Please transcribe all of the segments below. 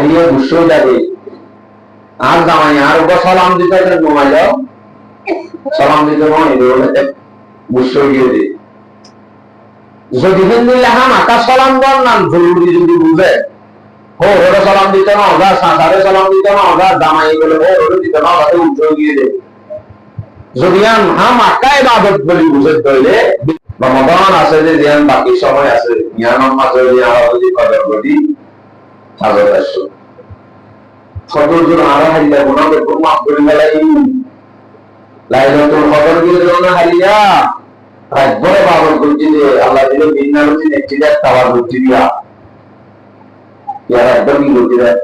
দিয়ে বুঝতেও যাবে আর জামাই আর সালাম দিতে ঘুমাইল সালাম দিতে বুঝতেও গিয়ে দে যদি হাম আকাশ সালাম দেন না জরুরি যদি বুঝে ওরা সালাম দিতে না ওরা সাঁতারে সালাম দিতে না ওরা জামাই বলে ওরা দিতে না ওরা উঠেও গিয়ে দে যদি হাম আকা ইবাদত বলি বুঝে তৈলে রমাদান আছে যে ধ্যান বাকি সময় আছে জ্ঞানের মাঝে যদি কদর করি হাজার আসো কতজন আরো হারিয়া গুণা দেখো মাফ করে ফেলাই লাইলাতুল কদর দিয়ে দেব না হারিয়া একবারে ইবাদত করছি যে আল্লাহ দিলে বিন্নার হচ্ছে একটি দেখ তাওয়ার করছি দিয়া ইয়ার একদমই করছি দেখ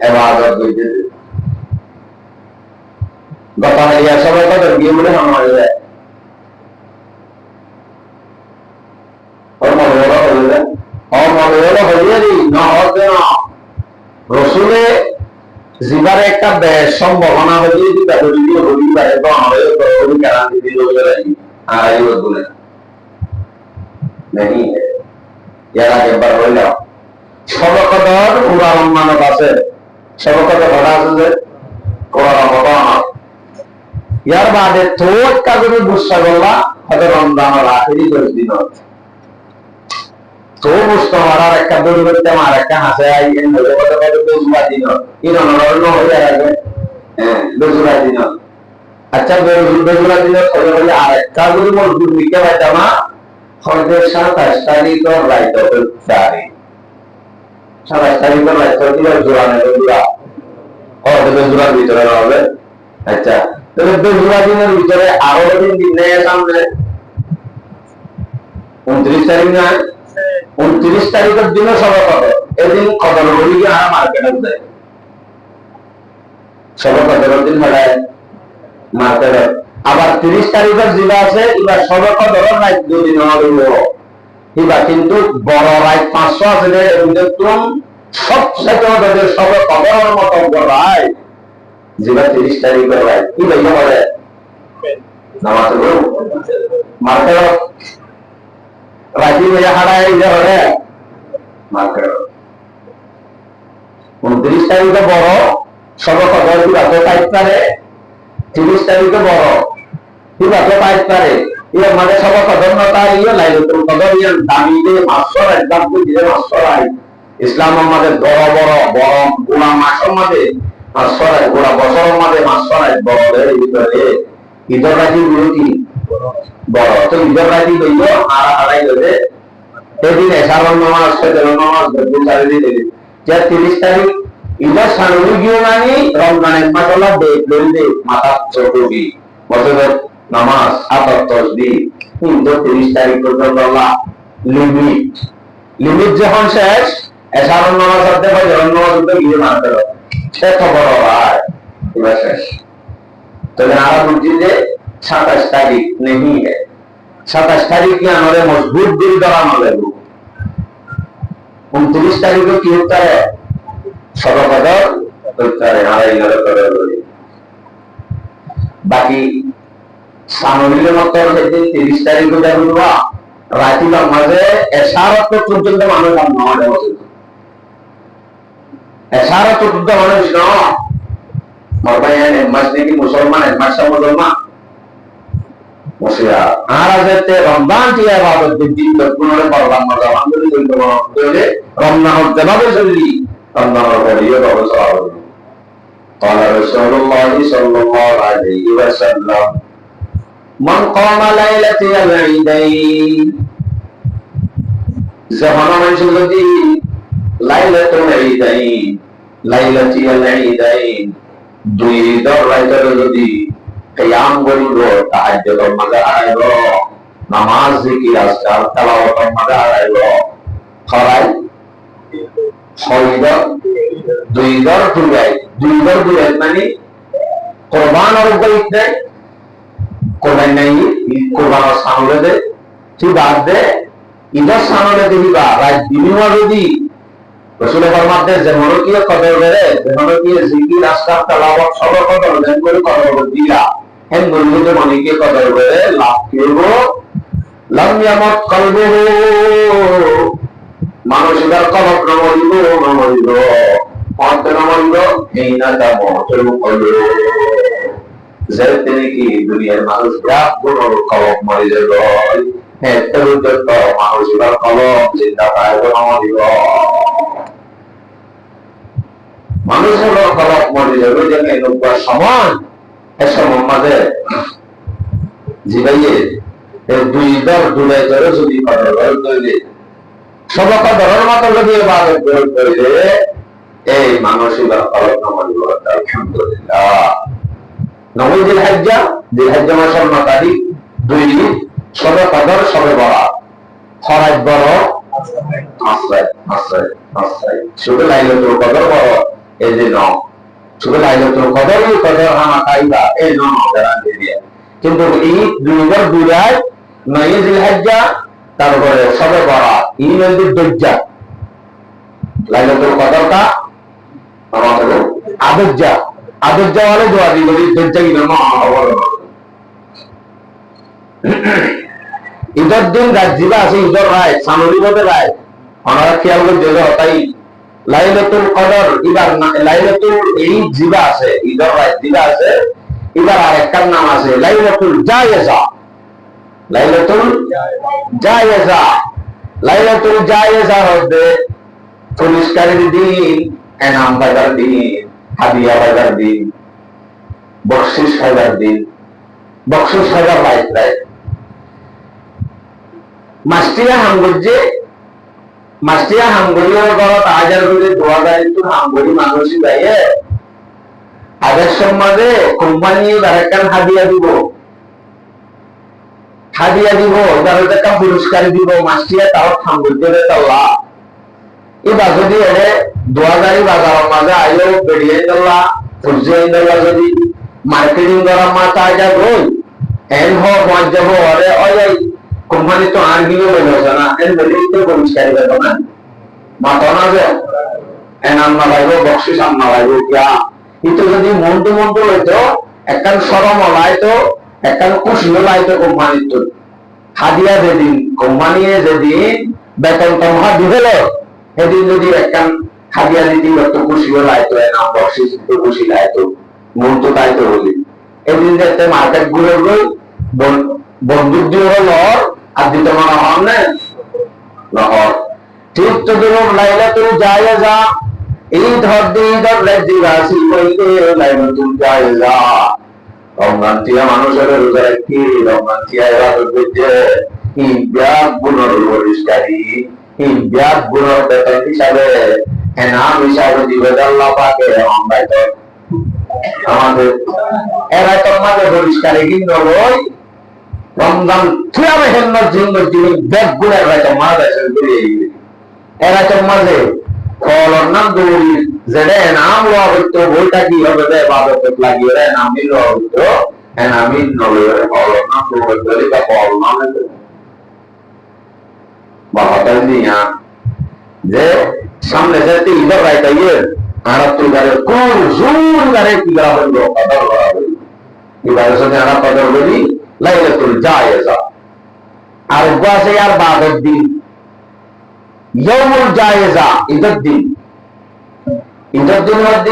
ইবাদত করছে গতা হারিয়া সবাই কদর গিয়ে বলে আমার যায় রসুলে জীবারে একটা সম্ভাবনা হলে সবকদর উড়ান মানব আছে সবকদর ঘটা আছে যে ইয়ার বাদে তোর কাজে গুসা করলা হয়তো রমজান আখেরি 10 দিন তো বুঝতে পারার একটা দৌড় করতে আমার একটা হাসে আই বেজুরা দিন ইরণ হয়ে যাবে বেজুরা দিন আচ্ছা বেজুরা দিন বলে আর একটা যদি মজদুর নিতে পারতাম না খরচের 27 তারিখ রাইত চারি 27 তারিখ রাইত দিলে জোরানে বেজুরা বেজুরার ভিতরে হবে আচ্ছা তাহলে বেজুরা দিনের ভিতরে আরো দিন নেই সামনে 29 তারিখ না 29 তারিখের দিনে সবাই কদর এদিন কদর বলি গিয়ে আর মার্কেটে দেয় সবাই কদরের দিন মেলায় মার্কেটে আবার 30 তারিখের জিলা আছে এবার সবাই কদরের রাত 2 দিন হলো এবার কিন্তু বড় রাত 500 আছে একদম সবচেয়ে ওদের সবাই কদরের মতো বড় রাত যেটা 30 তারিখের রাত কি ভাইয়া বলে নামাজ পড়ো মার্কেটে রাজি মেয়ে হারায় হলে মার্কেট 29 তারিখে বড় সর্বকদর বিভাগে 5 পারে 30 তারিখে বড় বিভাগে 5 পারে এর মানে সর্বকদর নতা ইয়ে লাইলাতুল কদর এর দামি দিয়ে মাসর একদম দিয়ে মাসর আই ইসলাম আমাদের বড় বড় বড় গুণা মাসের মধ্যে মাসর গোড়া বছরের মধ্যে মাসর এক বড় এর ভিতরে ঈদের রাজি বিরোধী বড় তো ঈদের রাজি লইল আর আড়াই হলে সেদিন এসারণ নামাজ ফজর নামাজ দুপুরে দিলে যে 30 তারিখ ঈদের সানুরি গিয়ে মানি রমজানের মাসালা দে মাথা চৌকি বছরের নামাজ আতর তসবিহ কিন্তু 30 তারিখ পর্যন্ত আল্লাহ লিমিট যখন শেষ এসারণ নামাজ পড়তে ফজর নামাজ পড়তে গিয়ে মানতে হবে সে তো বড় হয় এবার শেষ তাহলে আমরা বুঝছি যে 27 तारीख नहीं है 27 तारीख की हमारे मजबूत दिल दौरान लगू 29 तारीख को क्यों होता है सदर होता है हमारे बाकी सामूहिक मतलब 30 तारीख को जब हुआ राति का मजे एशारत को तुझे मानो का नौ है एशारत तो तुझे मानो इसनो और भाई है मस्जिद की मुसलमान है मुसलमान मुसिया आराजते रमजान की इबादत के दिन बरकुनों परवान मजावान को दिन को बोले रमजान और जवाब जल्दी रमजान और ये बाबू सवाल قال رسول الله صلى الله عليه وسلم من قام ليلة العيدين زمان من شلدي ليلة العيدين ليلة العيدين দুই দর রাইতের যদি কিয়াম করিব তাহাজ্জুদের মাঝে আইব নামাজ জিকির আজকার তেলাওয়াতের মাঝে আইব খরাই ছয়দর দুই দর দুই মানে কুরবান আর বাইত দেয় কোরবান নাই কুরবান সামনে দে ঠিক আছে ইদার সামনে দিবা রাত দিনও যদি রসুল ফরমাতে যেমন কি কদর করে যেমন কি জিকির আজকার তেলাওয়াত সব কদর দেন করে কদর দিয়া হেন বলতে মানে কি কদর করে লাভ করব লাম ইয়ামত কলবুহু মানুষের কলব নমরিব মন্দ এই না তা মহতর হল যে তিনি কি দুনিয়ার মানুষ কোন কলম মরে যাব হ্যাঁ মানুষ এবার কলম চিন্তা পায় দিব মানুষের কলম মরে যাবে যে নৌকার সমান এসব মাঝে জিবাইয়ে দুই দর দুলাই ধরে যদি তৈরি সবকা ধরার মতো যদি ইবাদত করে এই মানুষের কলম মরে যাবে আলহামদুলিল্লাহ নবী জিলহজ্জা মাসের 9 তারিখ 2 দিন সবে কদর সবে বরাত ফরজ বড় আশ্রয় শুধু লাইলাতুল কদর বড় এই যে শুধু লাইলাতুল কদরই কদর হামা কাইবা এই গ্যারান্টি দিয়ে কিন্তু এই 2002 9 জিলহজ্জা তারপরে সবে বরাত এই নদীর দজ্জা লাইলাতুল কদরটা আমাদের আদজ্জা वाले দোয়া দি বলি দজ্জা কি নাম ঈদের দিন রাজিবা আছে ঈদের রায় সামরি বলে রায় ওনারা খেয়াল করে দিলে তাই লাইলাতুল কদর এবার লাইলাতুল ঈদ জিবা আছে ঈদের রায় জিবা আছে এবার আরেকটার নাম আছে লাইলাতুল জায়েজা লাইলাতুল জায়েজা হচ্ছে পুরস্কারের দিন এনাম বাজার দিন হাদিয়া বাজার দিন বকশিস হাজার দিন বকশিস হাজার লাইট রায় মাস্টিয়া হাঙ্গরিয়ার ঘরত হাজার করে 2000 হাঙ্গরি মানুষই যাইয়ে আগের সমাজে কোম্পানি আরেকখান হাদিয়া দিব যারা একটা পুরস্কার দিব মাস্টিয়া তাও হাঙ্গরিতে তাল্লা এবার যদি এরে 2000 বাজারের মাঝে আইও বেরিয়ে গেলা ফুজিয়ে গেলা যদি মার্কেটিং করা মাথা যা রই এন হোক যাব আরে ওই কোম্পানি তো আর গিয়ে বলেছে না এর বেরিয়ে পুরস্কার দেব না মাথা না যে এন আন্না লাগবে বকশিস আন্না লাগবে কিয়া কিন্তু যদি মন্দ হইতো একখান সরম লাইতো একখান খুশি লাইতো কোম্পানির তো হাদিয়া যেদিন কোম্পানি যেদিন বেতন তমহা দিবেল সেদিন যদি একখান হাদিয়া দিদি একটু খুশি লাইতো এনাম বকশিস একটু খুশি লাইতো মন তো তাইতো বলি এদিন যাতে মার্কেট ঘুরে গই বন্দুক দিয়ে হলো আর দিতে মানা হন না নহর ঠিক তো দিলাম লাইলাতুল জায়েজা ঈদ হদ্দি ঈদর রাজি কইতে লাইলাতুল জায়েজা রমজান তিয়া মানুষের রোজা রাখি রমজান তিয়া ইবাদত করতে ইব্যাগ গুণর পরিষ্কারী ইব্যাগ গুণর বেতন হিসাবে এনাম হিসাবে দিবে আল্লাহ পাকে আমরা তো আমাদের এরা তো আমাদের পরিষ্কারী কিন্তু ওই রমজান তিয়া মেহেন্নর জন্য যিনি ব্যাগ গুণের রায় তো মারা যায় এরা তো মাঝে ফলর নাম দৌড়ি যেটা এনাম লওয়া হইতো বইটা কি হবে রে বাদত লাগিয়ে রে এনামি লওয়া হইতো এনামি নলয়ে ফলর নাম দৌড়ি বা ফল নাম বাবাটা দিয়া যে সামনে যেতে ঈদের রাইতা ইয়ে আর তুই গারে কোন জোর গারে কি করা হইলো কদর করা হইলো এবারে সাথে আমরা কদর বলি লাইলাতুল জায়েজা আর বাসে আর বাদত দিন ইয়মুল জায়েজা ঈদের দিন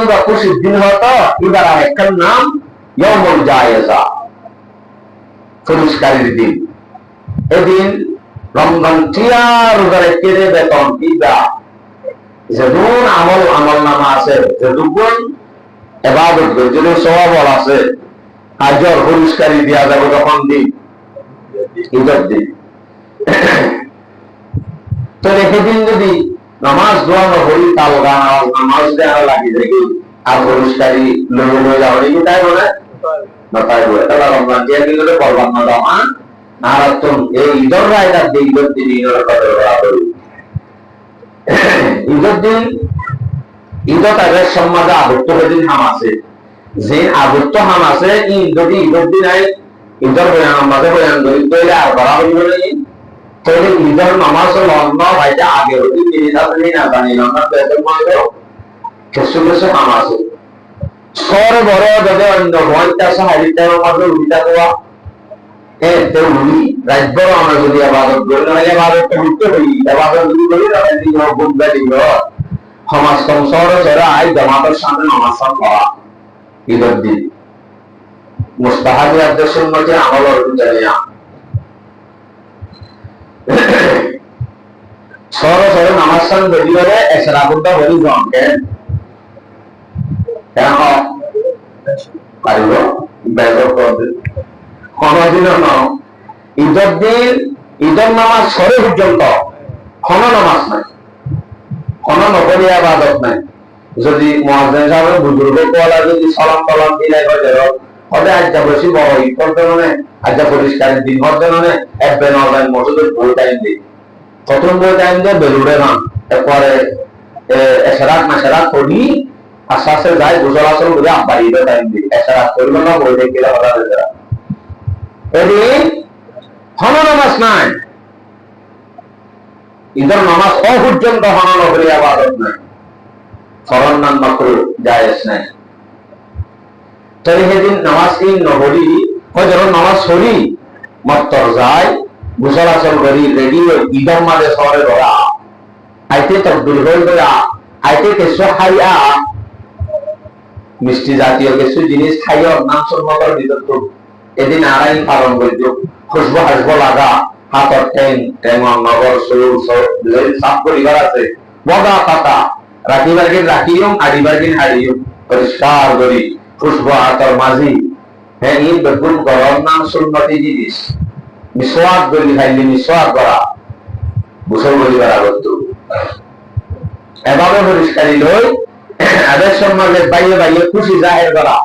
বা খুশির দিন হতো এবার আরেকটার নাম ইয়মুল জায়েজা পুরস্কারের দিন এদিন রমজান টিয়া রোজারে কেড়ে বেতন দিবা যেদুন আমল নামা আছে যেদুন ইবাদত যদি সওয়াব আছে আজর পুরস্কারী দেয়া যাবে তখন দিন ঈদের দিন তো সেদিন যদি নামাজ দোয়া হরি তাল গান নামাজ দেওয়া লাগি দেখি আর পুরস্কারী লয়ে যাওয়া কি তাই বলে না তাই বলে তাহলে রমজান দিয়ে দিলে বলবান না জমা আর তুমি এই ঈদের রায়টা ঈদের দিন ঈদের কদর করা করি ঈদের দিন ঈদের তাদের সমাজে আবদ্ধ দিন হাম আছে যে আবদ্ধ হাম আছে যদি ঈদের দিন আই ঈদের বয়ান মাঝে বয়ান করি তাহলে আর করা হইব নাকি তাহলে ঈদের নামাজ লগ্ন ভাইটা আগে হতে মিনিট আপনি না জানি লগ্ন বেতন মানবে কিছু হাম আছে সর বড় যদি অন্য ভয়টা সাহায্য মাঝে উঠিটা দেওয়া রাজবর আমরা যদি আবাদত করি না আবাদতটা করতে হই আবাদত যদি করি না বুঝবা দিব সমাজ কম শহরে যারা আই জামাতের সামনে নামাজ পড়া ঈদের দিন মুস্তাহাবি আদেশের মধ্যে আমল অর্জন জানিয়া শহরে শহরে নামাজ সামনে বেরিয়ে গেলে এসে রাগুনটা বলি জমকে কেন পারিব ব্যবহার করবে কোনদিন ঈদের দিন ঈদের নামাজ সরে পর্যন্ত কোন নামাজ নাই কোন নকরি আবাদত নাই যদি মুয়াজ্জিন সাহেব বুজুর্গ কোলা যদি সালাম কালাম দিলে হতে আজ্জা বসি বড় ঈদ করতে মানে আজ্জা পরিষ্কার দিন করতে মানে একবে নয় মসজিদের বই টাইম দিই প্রথম বই টাইম দিয়ে বেলুড়ে না এরপরে এসরাত মাসেরাত করি আস্তে আস্তে যায় গোসল আসল করে আব্বার ঈদের টাইম দিই এসরাত করব না বই দেখলে হঠাৎ এদিন হন নামাজ নাই ঈদের নামাজ অপর্যন্ত হন নকরি আবাদত নাই ফরজ নাম মাকরু জায়েজ নাই তাই সেদিন নামাজ কি নকরি হয়তো নামাজ সরি মত্তর যায় গোসল আসল করি রেডি হয়ে ঈদের মাঝে শহরে ধরা আইতে তকবির হয়ে ধরা আইতে কিছু খাইয়া মিষ্টি জাতীয় কিছু জিনিস খাইয়া নাম সম্মতর ভিতর তো এদিন আড়াই পালন করত খুশবু হাসবো লাগা হাতর ট্যাং নগর সরু সাফ পরিবার আছে বগা পাতা রাখিবার দিন রাখিও হাড়িবার দিন হাড়িও পরিষ্কার করি খুশবু হাতর মাঝি হ্যাঁ এই বেগুন গরম নাম সুন্নতি জিনিস মিসওয়াক করি খাইলে মিসওয়াক করা গোসল করিবার আগত এভাবে পরিষ্কারী লই আদেশ সমাজে বাইরে বাইরে খুশি জাহের করা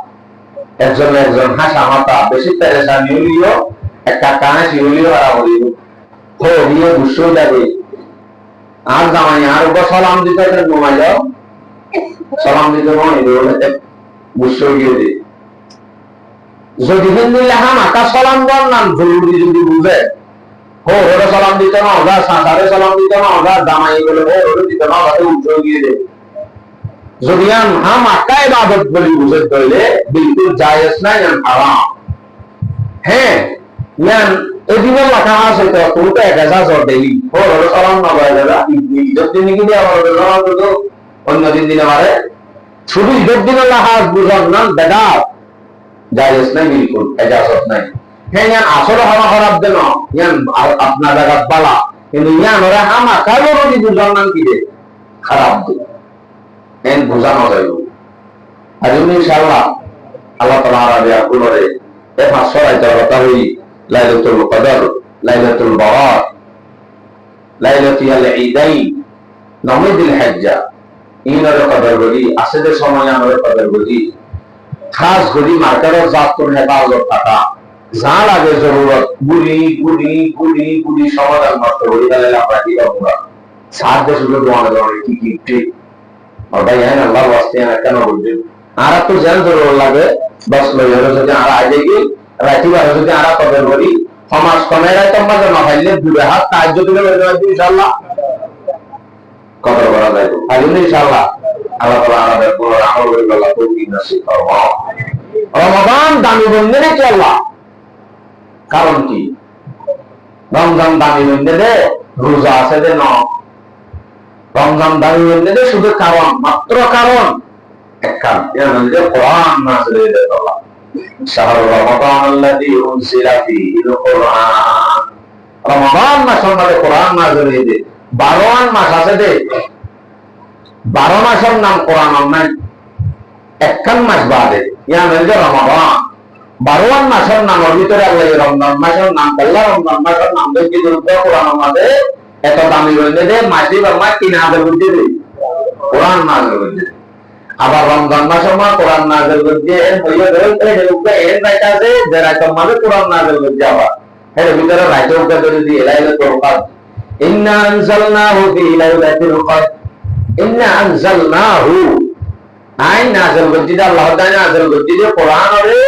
একজন একজন হাসা মাথা বেশি তেরেসা নিউলিও একটা কানাসি হলিও আর বলিও হো হিও গুসল যাবে আর জামাই আর উপর সালাম দিতে ঘুমাই যাও সালাম দিতে ঘুমাই দেবো গুসল গিয়ে দে যদি হিন্দি লেখা মাথা সালাম দেওয়ার নাম জরুরি যদি বুঝে হো ওরা সালাম দিতে না ওরা সাঁতারে সালাম দিতে না ওরা জামাই বলে হো ওরা দিতে না ওরা উজ্জ্বল গিয়ে দে যদি হাম আকা ইবাদত বলি বুঝে দইলে বিলকুল জায়েজ নাই হারাম হ্যাঁ ইয়ান এদিকে লেখা আছে তো কোনটা একাজা জোর দেই ওর সালাম না বলে দাদা ঈদের দিন কি দিয়ে আমার নামাজ তো অন্য দিন দিনে মারে শুধু ঈদের দিনে লেখা বুঝান না দাদা জায়েজ নাই বিলকুল এজাজত নাই হ্যাঁ ইয়ান আসলে হাওয়া খারাপ দেন ইয়ান আপনার জায়গা বালা কিন্তু ইয়ান ওরা হাম আকা যদি বুঝান না কি দে খারাপ দে এন বোঝানো যাইব আর ইনশাআল্লাহ আল্লাহ তাআলা আরাবিয়া কুলরে এ ফাসরাই কথা হই লাইলাতুল কদর লাইলাতুল বারাত লাইলাতুল ঈদাইন নমিদুল হজ্জা ইনার কদর বলি আসলে সময় আমরা কদর বলি খাস করি মার্কারের জাত করে হেফাজত থাকা যা লাগে জরুরত গুলি গুলি গুলি গুলি সমাধান করতে বলি তাহলে আমরা কি করব সাত দেশ শুধু দোয়া করে কি কি ঠিক ভাই হ্যাঁ আল্লাহ ওয়াস্তে কেন বলছেন আর তো জান জরুর লাগে বস লইলো যদি আর আগে কি রাইতিবার যদি আর কদর করি সমাজ কমেরাই তোমাদের না হইলে দুবে হাত সাহায্য দিলে ইনশাআল্লাহ কদর করা যায় আর ইনশাআল্লাহ আল্লাহ তাআলা আমাদের পুরো আমল করে আল্লাহ তৌফিক নসিব করুন রমাদান দামি বন্ধনে চলা কারণ কি রমজান দামি বন্ধনে রোজা আছে যে না রমজান দামি বন্ধনে শুধু কারণ মাত্র কারণ একখান এর মধ্যে কোরআন নাযিল হয়েছে আল্লাহ শাহর রমাদান আল্লাযী উনজিলা ফীহিল কোরআন রমাদান মাসের মধ্যে কোরআন নাযিল হয়েছে 12 মাস আছে দে 12 মাসের নাম কোরআন নাই একখান মাস বাদে ইয়া মধ্যে রমাদান 12 মাসের নামের ভিতরে আল্লাহ রমজান মাসের নাম আল্লাহ রমজান মাসের নাম দিয়ে দুটো কোরআন মধ্যে এত দামি হইছে যে মাসি বাবা কি নাযিল হইছে কোরআন নাযিল হইছে আবার রমজান মাসের মধ্যে কোরআন নাযিল হইছে হইয়া ধরে এর রাইট আছে যে রাইতের মধ্যে কোরআন নাযিল হইছে আবার এর ভিতরে রাইতের উপরে যদি দিয়ে লাইলাতুল কদর ইন্না আনজালনাহু ফি লাইলাতুল কদর ইন্না আনজালনাহু আই নাযিল হইছে আল্লাহ তাআলা নাযিল হইছে কোরআন আরে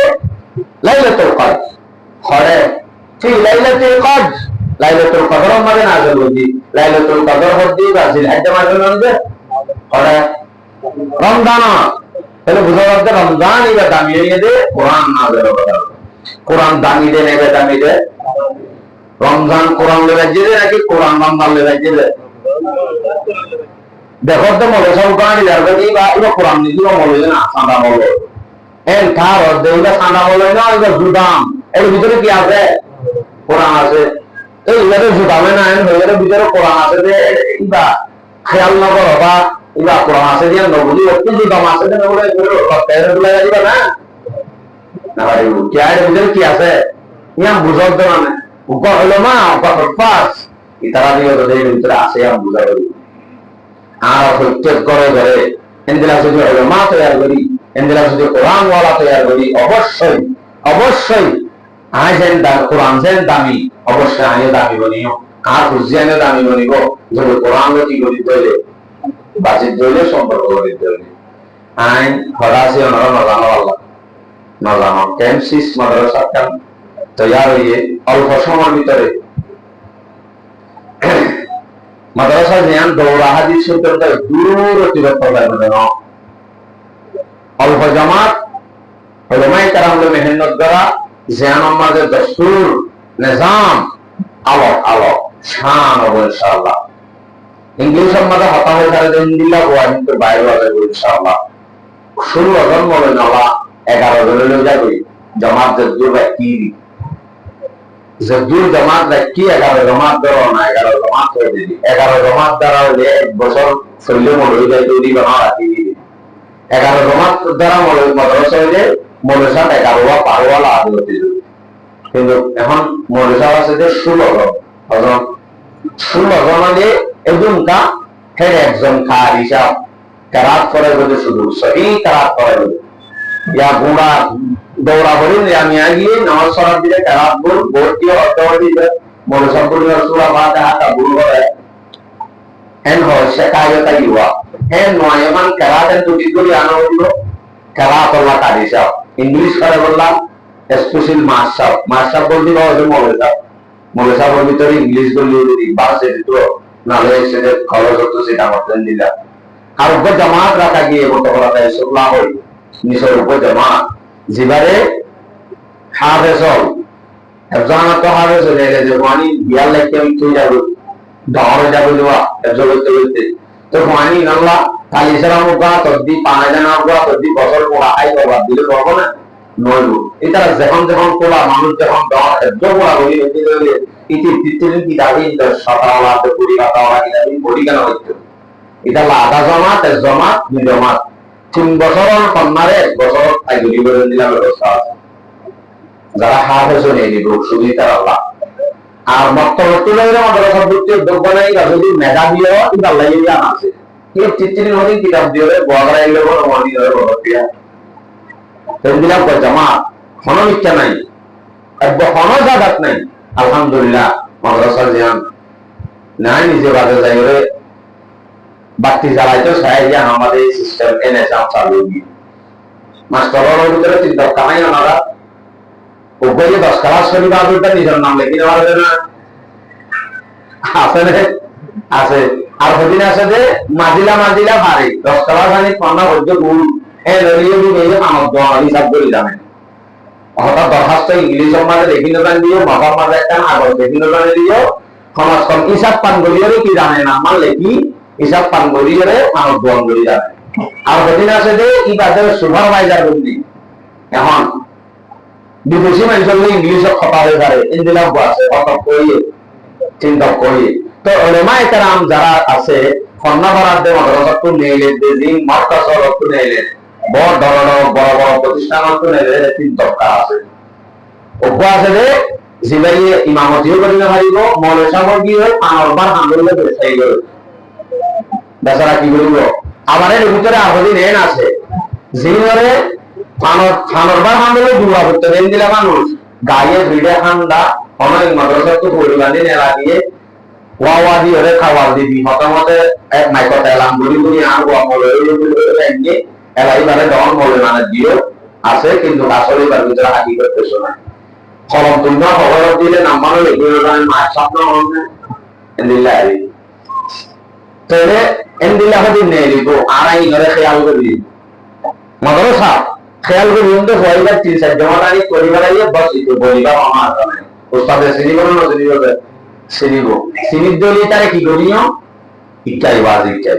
লাইলাতুল কদর হরে ফি লাইলাতুল কদর লাইলাতুল কদর মধ্যে নাযিল হইছে লাইলাতুল কদর হচ্ছে রাজিল হজ্জ মাসের মধ্যে হরে রমজান তাহলে বুঝা যাচ্ছে রমজান এবার দামি হয়ে দে কোরআন নাযিল হবে কোরআন দামি দে নেবে দামি দে রমজান কোরআন লেগে দে নাকি কোরআন রমজান লেগে দে দেখো তো মলে সব কানি যাবে কি বা ইবা কোরআন নি দিও মলে না সাদা মলে এন কার দেউলা সাদা মলে না ইবা জুদাম এর ভিতরে কি আছে কোরআন আছে এই ইবারে জুদামে না এর ভিতরে কোরআন আছে যে ইবা খেয়াল না করো বা ইবা কোরআন আছে যে নবুজি অতি জুদাম আছে যে বলে তেরে বলে যাইবা না না ভাই কি আর ভিতরে কি আছে ইয়া বুঝার তো মানে উপর হলো না উপর পাস ইতারা দিও তো এর ভিতরে আছে আম বুঝাবো আর প্রত্যেক করে করে এন্দিলা যদি উলামা তৈরি করি এন্দিলা যদি কোরআন ওয়ালা তৈরি করি অবশ্যই অবশ্যই আইজেন দা কোরআন যেন দামি অবশ্যই আইও দামি বনিও আর হুজিয়ানে দামি বনিব যদি কোরআন কি করি তৈরি বাজিত দইলে সম্পর্ক করি তৈরি আইন হরাসি ওনারা নজানো আল্লাহ নজানো কেমসিস মাদ্রাসা কাম তৈরি হয়ে অল্প সময়ের ভিতরে madrasah yang daurah hadis itu dulu tidak pernah mendengar. Al-Fajamaat, ulama karam le mehnat kara, zianam made dastur, nizam, Allah, shan hobo insyaallah. English made hata hoye tare Alhamdulillah Wahid তো বাইরে হবে ইনশাআল্লাহ। শুরু আজন বলে নালা 11 জনের যাবে জামাত জদ্দুর ব্যক্তি জদ্দুর জামাত ব্যক্তি 11 জামাত ধরো না 11 জামাত করে দিবি 11 জামাত দ্বারা হলে এক বছর চললে মরে যায় তৈরি বানা রাখি দিবি 11 জামাত দ্বারা মরে মাদ্রাসা হলে মাদ্রাসা 11 বা 12 ওয়ালা আদর দিবি কিন্তু এখন মাদ্রাসা আছে যে 16 জন 16 জন মানে একজনটা হেড একজন খার হিসাব কারাত করে বলে শুধু সহি কারাত করে বলে ইয়া গুণা দৌড়া বলি আমি আগিয়ে নামাজ পড়ার দিকে কারাত বল ভর্তি হতে দিবে মনে সম্পূর্ণ সূরা ফাতিহা তা ভুল করে এন হয় শেখায় তাই হওয়া এন নয় এমন কারাত দুটি করে আনা হইল কারাত আল্লাহ কার হিসাব ইংলিশ করে বললাম স্পেশাল মাস্টার বলতে হবে মৌলসা বল ভিতরে ইংলিশ বললে যদি বাসে দিত নালে সেটা খরচ হতো সেটা মতন দিলা আর উপর জামাত রাখা গিয়ে মতো করা যায় শুকলা হই নিচের উপর জামাত যেবারে হাফেজল একজন তো হাফেজ হয়ে গেছে মানে বিয়ার লাগতে আমি তুই যাবো দহরে যাবো দেওয়া একজন করতে করতে তো মানে নাল্লা কালি সারা মুখা তদ্দি পাঁচ জানা মুখা তদ্দি বছর পড়া আই করবা দিলে পাবো না নইব এটা যখন যখন কোলা মানুষ যখন দহর একজন পড়া বলি ইতি তিতিন কি দাবি সতাওয়ালা তো পুরি কাটাওয়ালা কি দাবি বলি কেন হইতো এটা আধা জমাত এক জমাত দুই জমাত 3 বছর কন্যারে 1 বছর আইগুলি করে দিলাম ব্যবস্থা আছে যারা হাফেজ নিয়ে নিব সুবিধা আল্লাহ আর মক্তবর্তী লাইনে মাদ্রাসা ভর্তি উদ্যোগ বানাই যদি মেধা দিয়ে কিন্তু আল্লাহ ইয়া আছে এই তিতিন হলি কিতাব দিয়ে বড়রা এগুলো বড় মনি ধরে বড় দিয়া তেমদিলা কো জামাত কোনো ইচ্ছা নাই একবার কোনো জায়গা নাই আলহামদুলিল্লাহ মাদ্রাসা জিয়ান নাই নিজে বাজে যাই রে বাতি জ্বালাইতো সাইয়া আমাদের সিস্টেম এনএসআম চালু দি মাস্টারের ভিতরে চিন্তা কামাই আমরা উপরে 10 ক্লাস করি বাজুটা নিজের নাম লিখি নেওয়া হবে না আছে আছে আর হদিন আছে যে মাজিলা ভারী 10 ক্লাস আনি পন্না হজ্জ গুণ এ লরিয়ে দি এই আমদ হিসাব করে জানেন হঠাৎ দরখাস্ত ইংলিশের মাঝে লিখি না দিও বাবার মাঝে একটা আগর লিখি না দিও সমাজ কম হিসাব পান গলিয়ে কি জানে না মানলে কি হিসাব পান গলিয়ে মানব দোয়ান গলি যাবে আর হদিন আছে যে ই বাজারে সুপারভাইজার বন্দি এখন বিদেশি মানুষের ইংলিশে কথা হয়ে পারে ইন্দিলাম আছে কথা কইয়ে চিন্তা করিয়ে তো ওলামায়ে কেরাম যারা আছে ফন্না ভাড়াতে মাদ্রাসাটো নেইলে দিন মাদ্রাসাটো নেইলে বড় ধরনের বড় বড় প্রতিষ্ঠানটো নেইলে তিন দরকার আছে ওপা আছে যে জিবাইয়ে ইমামতিও করি না পারিব মৌলসাব কি হয় আনরবার হামদুলিল্লাহ বেচাই গেল বেচারা কি করিব আবার এর ভিতরে আহদিন এন আছে জিনরে ফানরবার হামদুলিল্লাহ দুয়া করতে দেন দিলা মানুষ গায়ে ভিড়ে হান্দা অনেক মাদ্রাসা তো পরিবারে নেলা দিয়ে ওয়া দিয়ে রে খাওয়া দিবি মতামতে এক মাইকতে এলাম বলি আর ওয়া মলে এনে এলাই বারে দন মলে মানে দিও আছে কিন্তু আসলে তার ভিতরে হাকিকত কিছু না কলম তুলনা খবর দিলে নাম্বার লিখে দেন মা স্বপ্ন হবে এন্দিলাই তবে এন্দিলা হদি নেই লিখো আড়াই ঘরে খেয়াল করি মাদ্রাসা খেয়াল করি কিন্তু হইবা 3-4 জমাদারি পরিবারে বস ইতো বলিবা আমার জানে উস্তাদের সিনিবল না সিনিব সিনির দলি তারে কি করিও ইচ্ছাই বাজিক চাই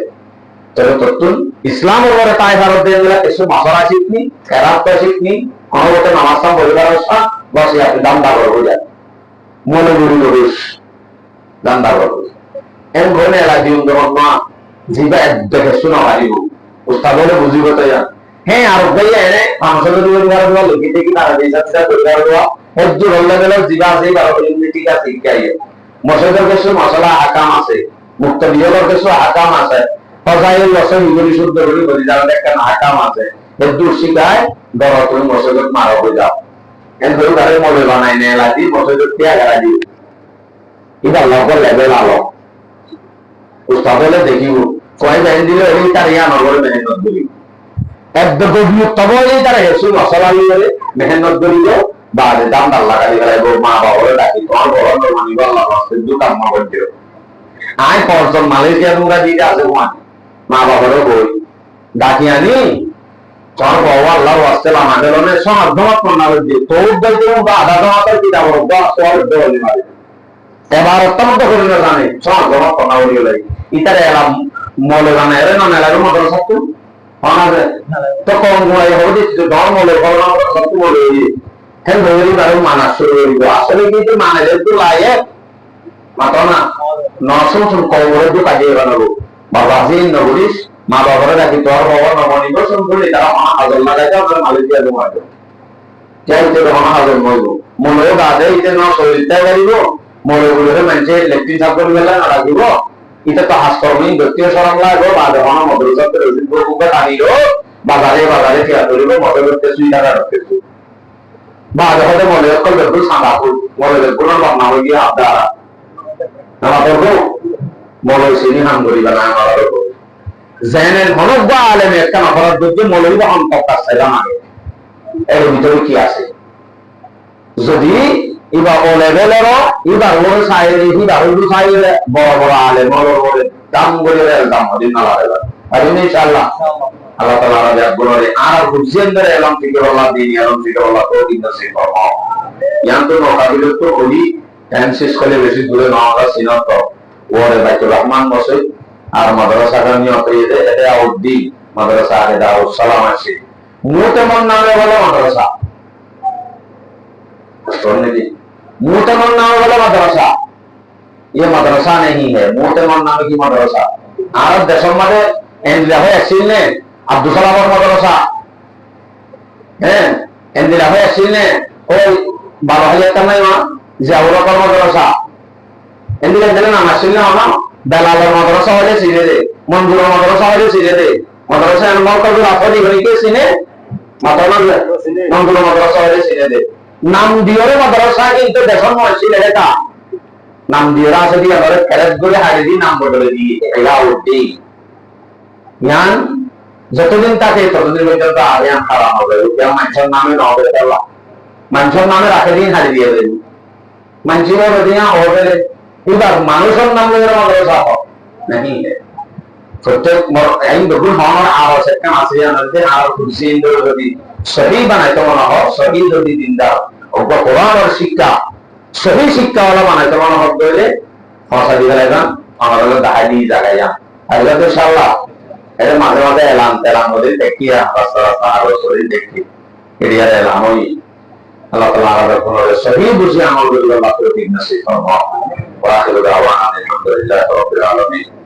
তবে তত্তুন ইসলাম ওপরে তাই ভারত দিয়ে দিলা কিছু মাসরা শিখনি কেরাত শিখনি অনবরত নামাজ পরিবার বসে আপনি দান্দা করবো যায় মনে গুরু রুশ দান্দা করবো এম ঘরে এলা দিন যখন মা জিবা দেখে শোনা হারিব উস্তাদ বলে বুঝিব তো হ্যাঁ আর ভাইয়া এনে মানুষের পরিবার দেওয়া লোকে দেখি তারা বেসাচ্ছা পরিবার দেওয়া হজ্জু হল্লা গেলেও জিবা আছে বারো ঠিক আছে শিখাইয়ে মসজিদের কিছু মশলা আকাম আছে মুক্ত বিয়োগের কিছু আকাম আছে ফজাইল বছর ইগুলি শুদ্ধ করি বলি যারা একটা আকাম আছে এর দূর শিখায় বড় তুমি মসজিদ মারা হয়ে যাও এর ধরো তারে মলে বানাই নেয় লাদি মসজিদের টিয়া গাড়া দিও এটা লগর লেভেল আলো উস্তাদ হলে দেখিব কয় বেন দিলে এই তার ইয়া নগরে মেহনত করি একদম গভীর তবে তারা হেসু মশলা দিয়ে মেহনত করিব বাদে দাম দাল লাগাই গেলাইব মা বাবারে ডাকি তোমার বড় মানিব আল্লাহ রাস্তায় দোকান মা বলতে আয় পরজন মালয়েশিয়া তোমরা দিতে আছে মা বাবারও বই ডাকি আনি তোমার বাবা আল্লাহ রাস্তায় আমাদের অনেক সমাজ ধমাত করনা হচ্ছে তোর বলতে বা আধা ধমাতের কিতাব বা সব বলি মারে এবার অত্যন্ত করে না জানে সমাজ ধমাত করনা হয়ে গেলে ইতারে এলাম মলে জানে এরে না মেলার মতো সত্য তো কম গুণাই হবে ধর্ম মলে করোনা সত্য বলে হ্যাঁ ধরে তার মানা শুরু করিব আসলে কিন্তু মানে তো লাগে মাত্র না নশো কবরের তো কাজে বানাবো বাবা যে নবরিস মা বাবারা ডাকি তোর বাবা নবনির্বাচন করলে তারা হাজর লাগাইতে আমরা মালয়েশিয়া ঘুমাইব চাইতে তখন হাজর মইব মনেও গাধে ইতে ন শরীরটা গাড়িব মনে বলে মানুষে লেট্রিন সাফ করে গেলে না রাখিব এটা তো হাসকর্মী ব্যক্তিও সরম লাগবে বা যখন মদরসাতে রসিদ বুকে টানিল বাজারে বাজারে খেয়াল করিব মদর করতে সুই টাকা রাখতেছি বা যখন মনে অকল বেগুন সাদা ফুল মনে বেগুন বাপনা হয়ে গিয়ে আপনারা নামা পড়বো মনে সিনি হাম করিবা না আমার জেনের ঘনব্বা আলেমে একটা অপরাধ করতে মৌলবী বহন কথা চাইলাম আগে এর ভিতরে কি আছে যদি ইবা ও লেভেলেরও ইবা ওর সাইরে ইবা ওর সাইরে বড় বড় আলেম বড় বড় দাম করে দাম দিন না লাগে আর ইনশাআল্লাহ আল্লাহ তাআলা আমাদের বলে আর হুজেন ধরে এলাম থেকে আল্লাহ দিন এলাম থেকে আল্লাহ তো দিন নসিব করো ইয়ান্ত নকাবিলত তো ওই টাইম শেষ করে বেশি দূরে না আমরা সিনাত ওরে বাইতুর রহমান মসজিদ আর মাদ্রাসা নিয়ে পেয়ে এটা আউদ্দি মাদ্রাসা আলে দারুস সালাম আছে মুতামন নামে বলে মাদ্রাসা सुनने दी मुतमन नाम वाला मदरसा ये मदरसा नहीं है मुतमन नाम की मदरसा आरब देशों में इंडिया है असील ने अब्दुल सलाम मदरसा है इंडिया है असील ने कोई बाबा है करना है वहाँ जाऊरा पर मदरसा इंडिया देना नाम असील ने होना दलाल मदरसा वाले सीने दे मंजूर मदरसा वाले सीने दे मदरसा अनुभव कर जो आपको दिखने के सीने मतलब मंजूर मदरसा वाले सीने दे নাম দিওরে মাদ্রাসা কিন্তু দেশন মসজিদ এটা নাম দিওরা আছে দিয়ে আমরা ফেরত করে হারিয়ে দিই নাম বদলে দিই এটা উঠি জ্ঞান যতদিন থাকে ততদিন পর্যন্ত আরিয়ান খারাপ হবে কেউ মানুষের নামে না হবে আল্লাহ মানুষের নামে রাখে দিন হারিয়ে দিয়ে দেবেন মানুষের দিয়া হবে এবার মানুষের নাম ধরে মাদ্রাসা হবে নাকি প্রত্যেক এই দেখুন হওয়ার আওয়াজ একটা আছে আমাদের আর খুশি ইন্দুর যদি सही बनाते मना हो सही যদি দিনদার অজ্ঞ কোরআন আর শিক্ষা সহি শিক্ষা वाला বানাইতে মনা হবে বলে ভাষা দিয়ে লাগা আমাদের দাহাই জায়গায় আর এটা ইনশাআল্লাহ এর মাঝে মাঝে এলান তেলান বলে দেখি রাস্তা রাস্তা আর সরি দেখি এরিয়ার এলান হই আল্লাহ তাআলা আমাদের কোন সহি বুঝে আমল করলে আল্লাহ তৌফিক নসিব ফরমাও ওয়া আখিরু দাওয়ানা আলহামদুলিল্লাহি রাব্বিল আলামিন